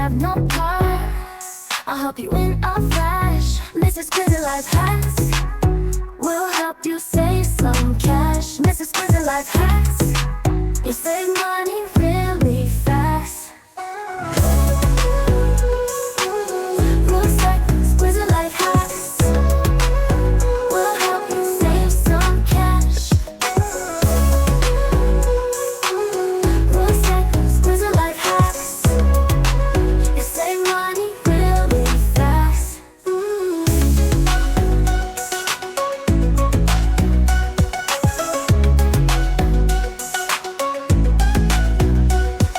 have no car, I'll help you in a flash. Mrs. Squeezy Life Hacks will help you save some cash. Mrs. Squeezy Life Hacks, you save money really fast. Looks like Squeezy Life Hacks will help you save some cash. Looks like Squeezy Life Hacks, you save money really fast.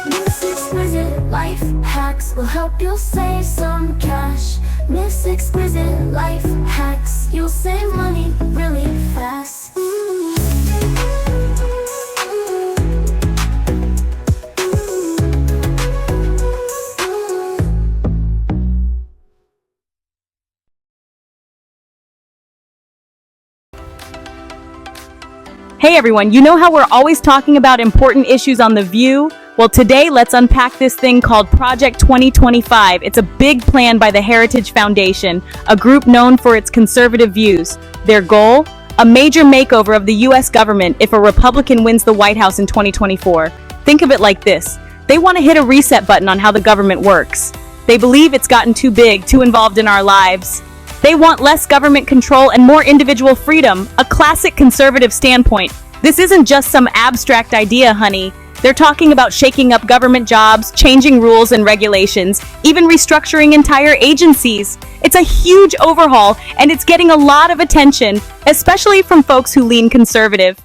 Mrs. Squeezy Life Hacks will help you save some cash. Miss Exquisite Life Hacks, you'll save money really fast. Hey everyone, you know how we're always talking about important issues on The View? Well, today let's unpack this thing called Project 2025. It's a big plan by the Heritage Foundation, a group known for its conservative views. Their goal? A major makeover of the US government if a Republican wins the White House in 2024. Think of it like this. They want to hit a reset button on how the government works. They believe it's gotten too big, too involved in our lives. They want less government control and more individual freedom, a classic conservative standpoint. This isn't just some abstract idea, honey. They're talking about shaking up government jobs, changing rules and regulations, even restructuring entire agencies. It's a huge overhaul, and it's getting a lot of attention, especially from folks who lean conservative.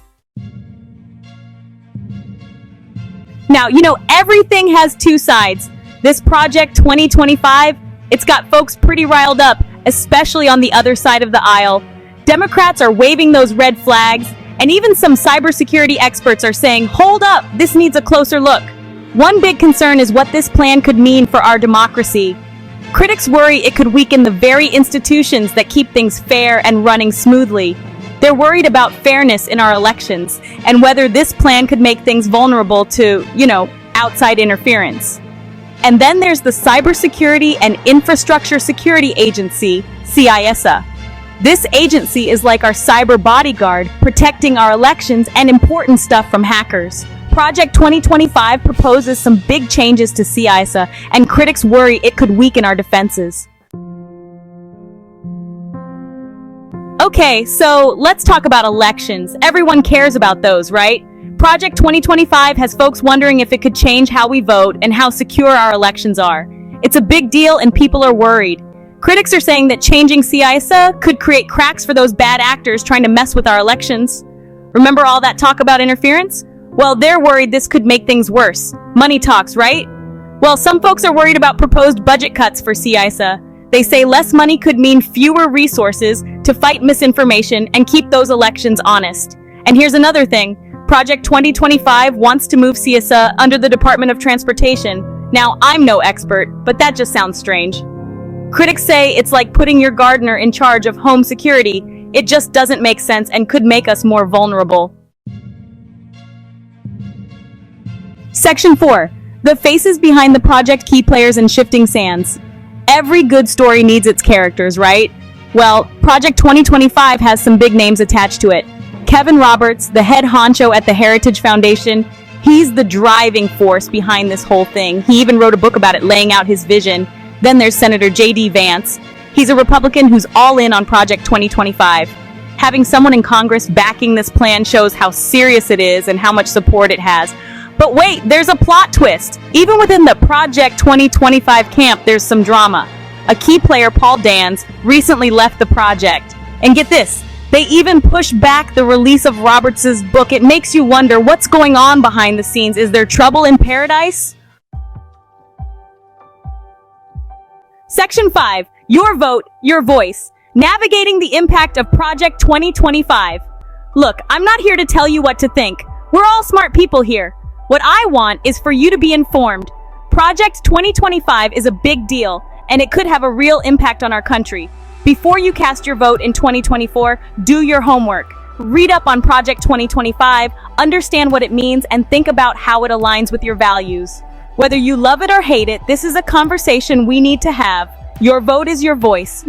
Now, you know, everything has two sides. This Project 2025, it's got folks pretty riled up, especially on the other side of the aisle. Democrats are waving those red flags, and even some cybersecurity experts are saying, hold up, this needs a closer look. One big concern is what this plan could mean for our democracy. Critics worry it could weaken the very institutions that keep things fair and running smoothly. They're worried about fairness in our elections, and whether this plan could make things vulnerable to, outside interference. And then there's the Cybersecurity and Infrastructure Security Agency, CISA. This agency is like our cyber bodyguard, protecting our elections and important stuff from hackers. Project 2025 proposes some big changes to CISA, and critics worry it could weaken our defenses. Okay, so let's talk about elections. Everyone cares about those, right? Project 2025 has folks wondering if it could change how we vote and how secure our elections are. It's a big deal and people are worried. Critics are saying that changing CISA could create cracks for those bad actors trying to mess with our elections. Remember all that talk about interference? Well, they're worried this could make things worse. Money talks, right? Well, some folks are worried about proposed budget cuts for CISA. They say less money could mean fewer resources to fight misinformation and keep those elections honest. And here's another thing. Project 2025 wants to move CISA under the Department of Transportation. Now, I'm no expert, but that just sounds strange. Critics say it's like putting your gardener in charge of home security. It just doesn't make sense and could make us more vulnerable. Section 4. The faces behind the project key players and shifting sands. Every good story needs its characters, right? Well, Project 2025 has some big names attached to it. Kevin Roberts, the head honcho at the Heritage Foundation, he's the driving force behind this whole thing. He even wrote a book about it, laying out his vision. Then there's Senator J.D. Vance. He's a Republican who's all in on Project 2025. Having someone in Congress backing this plan shows how serious it is and how much support it has. But wait, there's a plot twist. Even within the Project 2025 camp, there's some drama. A key player, Paul Dans, recently left the project. And get this, they even pushed back the release of Roberts' book. It makes you wonder what's going on behind the scenes. Is there trouble in paradise? Section 5. Your vote, your voice. Navigating the impact of Project 2025. Look, I'm not here to tell you what to think. We're all smart people here. What I want is for you to be informed. Project 2025 is a big deal, and it could have a real impact on our country. Before you cast your vote in 2024, do your homework. Read up on Project 2025, understand what it means, and think about how it aligns with your values. Whether you love it or hate it, this is a conversation we need to have. Your vote is your voice.